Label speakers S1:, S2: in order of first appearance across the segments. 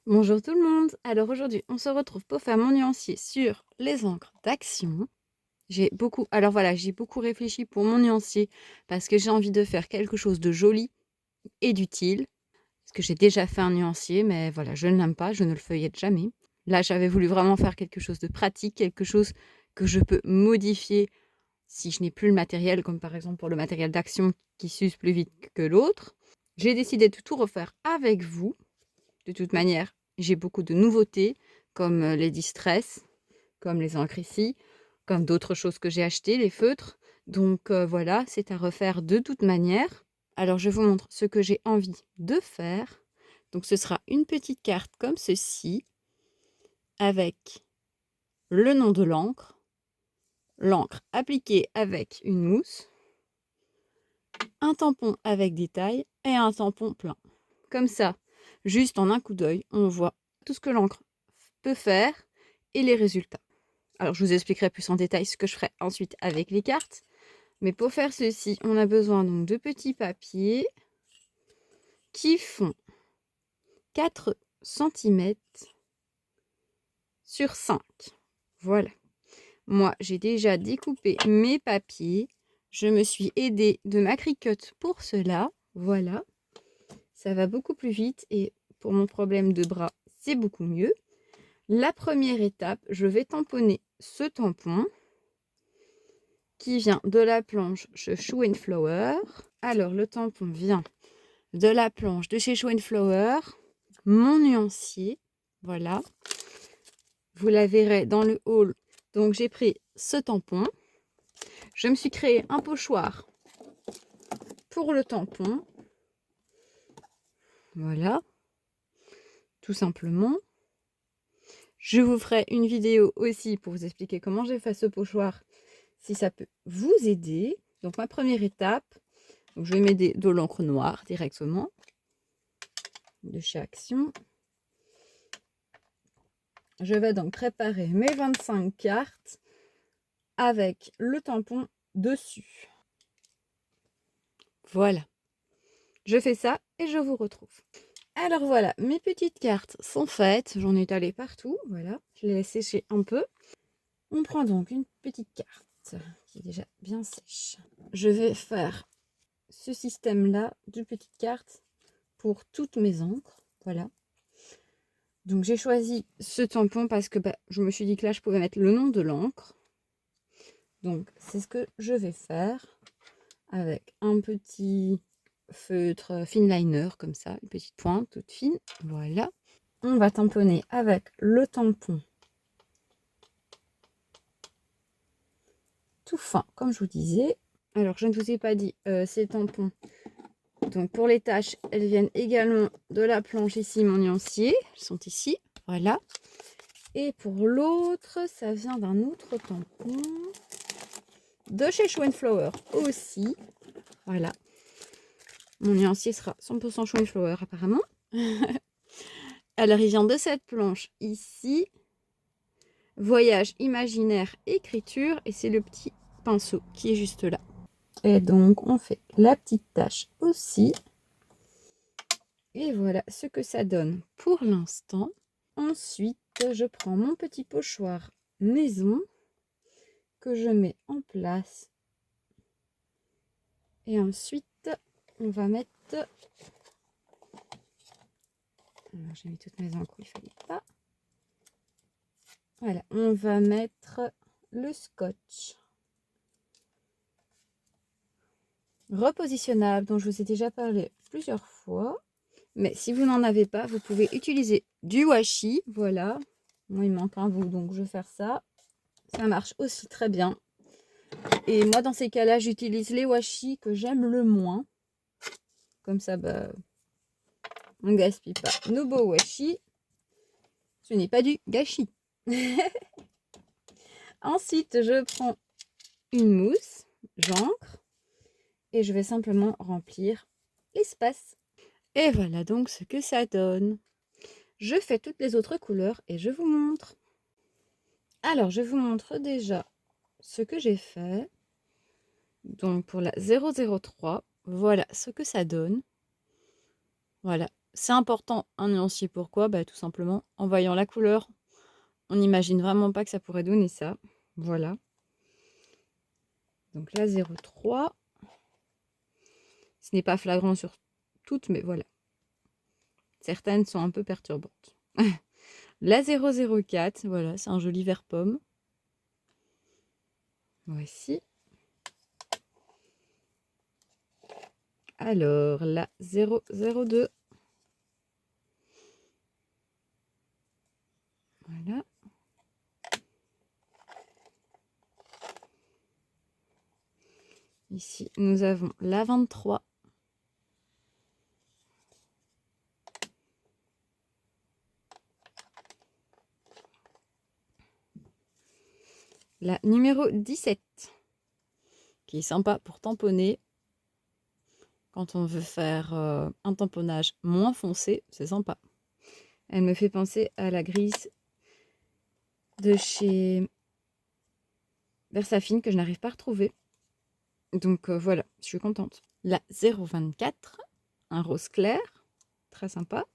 S1: Bonjour tout le monde. Alors aujourd'hui, on se retrouve pour faire mon nuancier sur les encres d'Action. J'ai beaucoup réfléchi pour mon nuancier parce que j'ai envie de faire quelque chose de joli et d'utile. Parce que j'ai déjà fait un nuancier, mais voilà, je ne l'aime pas, je ne le feuillette jamais. Là, j'avais voulu vraiment faire quelque chose de pratique, quelque chose que je peux modifier si je n'ai plus le matériel, comme par exemple pour le matériel d'Action qui s'use plus vite que l'autre. J'ai décidé de tout refaire avec vous. De toute manière, j'ai beaucoup de nouveautés, comme les Distress, comme les encres ici, comme d'autres choses que j'ai achetées, les feutres. Donc voilà, c'est à refaire de toute manière. Alors je vous montre ce que j'ai envie de faire. Donc ce sera une petite carte comme ceci, avec le nom de l'encre, l'encre appliquée avec une mousse, un tampon avec des tailles et un tampon plein. Comme ça, juste en un coup d'œil, on voit tout ce que l'encre peut faire et les résultats. Alors, je vous expliquerai plus en détail ce que je ferai ensuite avec les cartes. Mais pour faire ceci, on a besoin donc de petits papiers qui font 4 cm sur 5. Voilà. Moi, j'ai déjà découpé mes papiers. Je me suis aidée de ma Cricut pour cela. Voilà. Ça va beaucoup plus vite et pour mon problème de bras, c'est beaucoup mieux. La première étape, je vais tamponner ce tampon qui vient de la planche chez Shoe and Flower. Alors, le tampon vient de la planche de chez Shoe and Flower, mon nuancier, voilà. Vous la verrez dans le haul. Donc, j'ai pris ce tampon. Je me suis créé un pochoir pour le tampon. Voilà, tout simplement. Je vous ferai une vidéo aussi pour vous expliquer comment j'ai fait ce pochoir, si ça peut vous aider. Donc, ma première étape, donc je vais m'aider de l'encre noire directement, de chez Action. Je vais donc préparer mes 25 cartes avec le tampon dessus. Voilà. Je fais ça et je vous retrouve. Alors voilà, mes petites cartes sont faites. J'en ai étalé partout. Voilà, je les laisse sécher un peu. On prend donc une petite carte qui est déjà bien sèche. Je vais faire ce système-là de petites cartes pour toutes mes encres. Voilà. Donc j'ai choisi ce tampon parce que je me suis dit que là, je pouvais mettre le nom de l'encre. Donc c'est ce que je vais faire avec un petit feutre finliner comme ça, une petite pointe toute fine. Voilà. On va tamponner avec le tampon tout fin, comme je vous disais. Alors, je ne vous ai pas dit, ces tampons, donc pour les taches, elles viennent également de la planche ici, mon nuancier. Elles sont ici, voilà. Et pour l'autre, ça vient d'un autre tampon de chez Shoe and Flower aussi. Voilà. Mon nuancier sera 100% Shoe and Flower apparemment. Alors, il vient de cette planche ici. Voyage imaginaire, écriture. Et c'est le petit pinceau qui est juste là. Et donc, on fait la petite tache aussi. Et voilà ce que ça donne pour l'instant. Ensuite, je prends mon petit pochoir maison que je mets en place. Et ensuite, on va mettre... Alors, j'ai mis toutes mes encres, il ne fallait pas. Voilà, on va mettre le scotch repositionnable dont je vous ai déjà parlé plusieurs fois. Mais si vous n'en avez pas, vous pouvez utiliser du washi. Voilà. Moi, il me manque un bout, donc je vais faire ça. Ça marche aussi très bien. Et moi, dans ces cas-là, j'utilise les washi que j'aime le moins. Comme ça, on ne gaspille pas nos beaux washi. Ce n'est pas du gâchis. Ensuite, je prends une mousse, j'encre, et je vais simplement remplir l'espace. Et voilà donc ce que ça donne. Je fais toutes les autres couleurs et je vous montre. Alors, je vous montre déjà ce que j'ai fait. Donc, pour la 003, voilà ce que ça donne. Voilà, c'est important un nuancier. Pourquoi? Bah, tout simplement, en voyant la couleur, on n'imagine vraiment pas que ça pourrait donner ça. Voilà. Donc la 0,3. Ce n'est pas flagrant sur toutes, mais voilà. Certaines sont un peu perturbantes. La 0,04, voilà, c'est un joli vert pomme. Voici. Alors, la 0,02. Voilà. Ici, nous avons la 23. La numéro 17, qui est sympa pour tamponner. Quand on veut faire un tamponnage moins foncé, c'est sympa. Elle me fait penser à la grise de chez Versafine que je n'arrive pas à retrouver. Donc voilà, je suis contente. La 0,24, un rose clair, très sympa.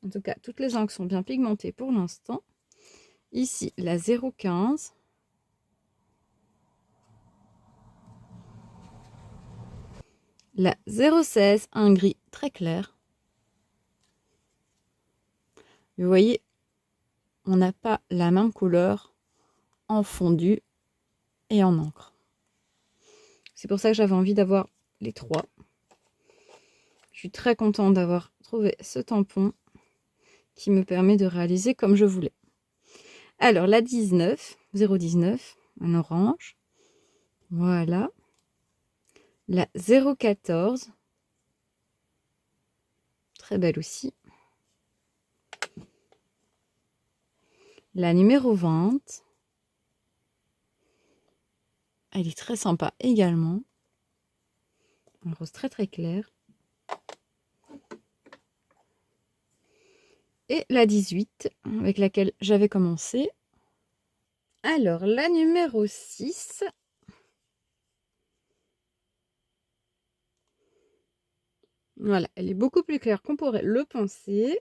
S1: En tout cas, toutes les encres sont bien pigmentées pour l'instant. Ici, la 0,15. La 0,16, un gris très clair. Vous voyez, on n'a pas la même couleur en fondu et en encre. C'est pour ça que j'avais envie d'avoir les trois. Je suis très contente d'avoir trouvé ce tampon qui me permet de réaliser comme je voulais. Alors, la 19, 0,19, un orange. Voilà. La 0,14. Très belle aussi. La numéro 20. Elle est très sympa également. Un rose très très clair. Et la 18, avec laquelle j'avais commencé. Alors, la numéro 6. Voilà, elle est beaucoup plus claire qu'on pourrait le penser.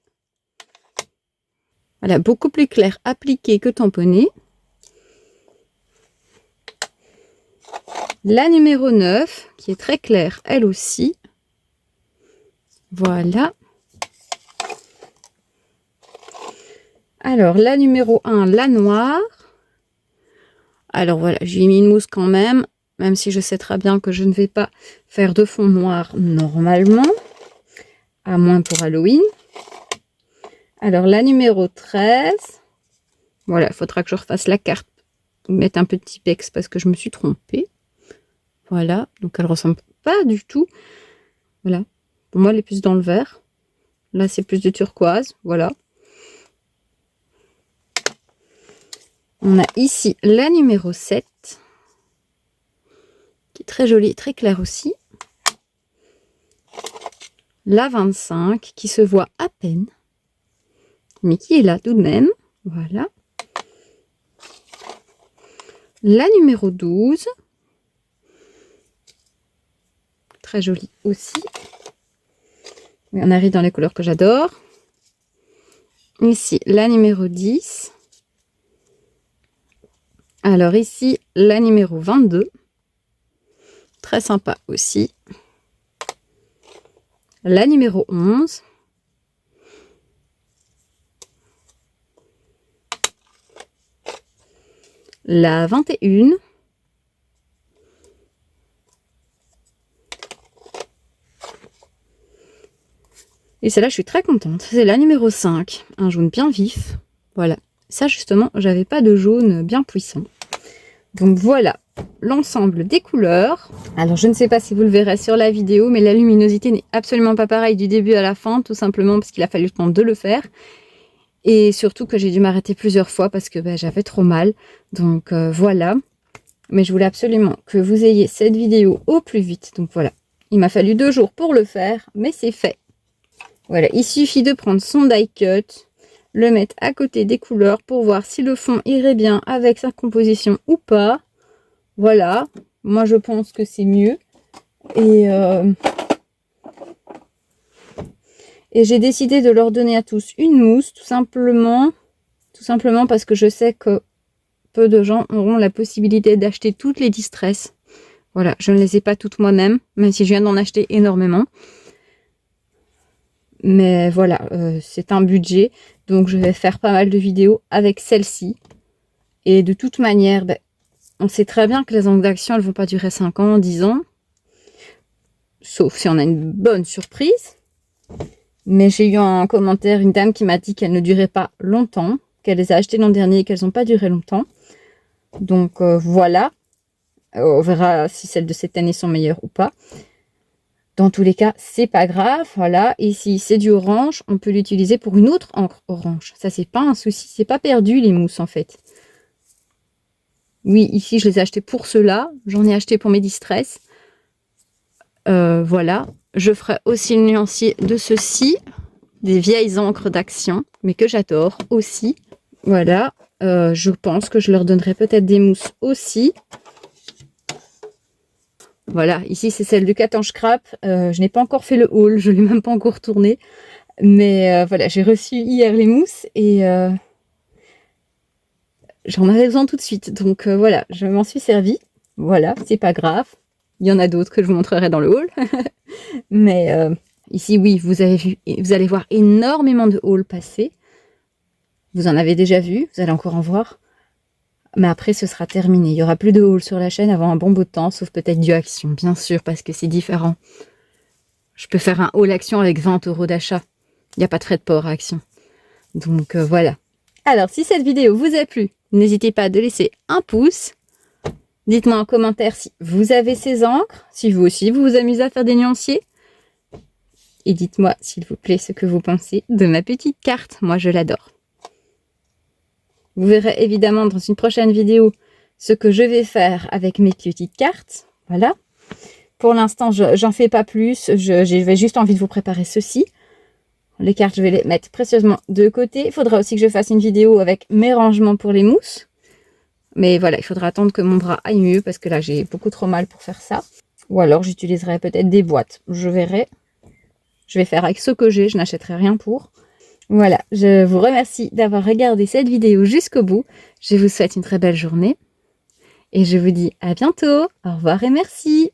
S1: Voilà, beaucoup plus claire appliquée que tamponnée. La numéro 9, qui est très claire, elle aussi. Voilà. Alors, la numéro 1, la noire. Alors voilà, j'ai mis une mousse quand même si je sais très bien que je ne vais pas faire de fond noir normalement, à moins pour Halloween. Alors, la numéro 13. Voilà, il faudra que je refasse la carte, mettre un petit pex parce que je me suis trompée. Voilà, donc elle ressemble pas du tout. Voilà, pour moi elle est plus dans le vert. Là c'est plus du turquoise, voilà. On a ici la numéro 7, qui est très jolie, très claire aussi. La 25, qui se voit à peine, mais qui est là tout de même. Voilà. La numéro 12, très jolie aussi. Mais on arrive dans les couleurs que j'adore. Ici, la numéro 10. Alors ici, la numéro 22. Très sympa aussi. La numéro 11. La 21. Et celle-là, je suis très contente. C'est la numéro 5. Un jaune bien vif. Voilà. Ça, justement, j'avais pas de jaune bien puissant. Donc voilà l'ensemble des couleurs. Alors, je ne sais pas si vous le verrez sur la vidéo, mais la luminosité n'est absolument pas pareille du début à la fin, tout simplement parce qu'il a fallu le temps de le faire. Et surtout que j'ai dû m'arrêter plusieurs fois parce que j'avais trop mal. Donc voilà. Mais je voulais absolument que vous ayez cette vidéo au plus vite. Donc voilà. Il m'a fallu 2 jours pour le faire, mais c'est fait. Voilà, il suffit de prendre son die cut, le mettre à côté des couleurs pour voir si le fond irait bien avec sa composition ou pas. Voilà, moi je pense que c'est mieux. Et Et j'ai décidé de leur donner à tous une mousse, tout simplement parce que je sais que peu de gens auront la possibilité d'acheter toutes les Distress. Voilà, je ne les ai pas toutes moi-même, même si je viens d'en acheter énormément. Mais voilà, c'est un budget, donc je vais faire pas mal de vidéos avec celle-ci. Et de toute manière, on sait très bien que les ongles d'action, elles vont pas durer 5 ans, 10 ans. Sauf si on a une bonne surprise. Mais j'ai eu en commentaire une dame qui m'a dit qu'elles ne duraient pas longtemps, qu'elle les a achetées l'an dernier et qu'elles n'ont pas duré longtemps. Donc voilà, on verra si celles de cette année sont meilleures ou pas. Dans tous les cas, c'est pas grave, voilà. Et si c'est du orange, on peut l'utiliser pour une autre encre orange. Ça, c'est pas un souci, c'est pas perdu les mousses en fait. Oui, ici, je les ai achetées pour cela. J'en ai acheté pour mes Distress. Voilà. Je ferai aussi le nuancier de ceux-ci, des vieilles encres d'action, mais que j'adore aussi. Voilà. Je pense que je leur donnerai peut-être des mousses aussi. Voilà, ici c'est celle du Cat en Scrap. Je n'ai pas encore fait le haul, je ne l'ai même pas encore tourné. Mais voilà, j'ai reçu hier les mousses et j'en avais besoin tout de suite. Donc voilà, je m'en suis servie. Voilà, c'est pas grave. Il y en a d'autres que je vous montrerai dans le haul. Mais ici, oui, vous allez voir énormément de hauls passer. Vous en avez déjà vu, vous allez encore en voir. Mais après, ce sera terminé. Il n'y aura plus de haul sur la chaîne avant un bon bout de temps, sauf peut-être du Action, bien sûr, parce que c'est différent. Je peux faire un haul Action avec 20 € d'achat. Il n'y a pas de frais de port à Action. Donc voilà. Alors, si cette vidéo vous a plu, n'hésitez pas à laisser un pouce. Dites-moi en commentaire si vous avez ces encres, si vous aussi vous vous amusez à faire des nuanciers. Et dites-moi, s'il vous plaît, ce que vous pensez de ma petite carte. Moi, je l'adore. Vous verrez évidemment dans une prochaine vidéo ce que je vais faire avec mes petites cartes. Voilà. Pour l'instant, j'en fais pas plus. J'avais juste envie de vous préparer ceci. Les cartes, je vais les mettre précieusement de côté. Il faudra aussi que je fasse une vidéo avec mes rangements pour les mousses. Mais voilà, il faudra attendre que mon bras aille mieux parce que là, j'ai beaucoup trop mal pour faire ça. Ou alors, j'utiliserai peut-être des boîtes. Je verrai. Je vais faire avec ce que j'ai. Je n'achèterai rien pour. Voilà, je vous remercie d'avoir regardé cette vidéo jusqu'au bout. Je vous souhaite une très belle journée. Et je vous dis à bientôt. Au revoir et merci.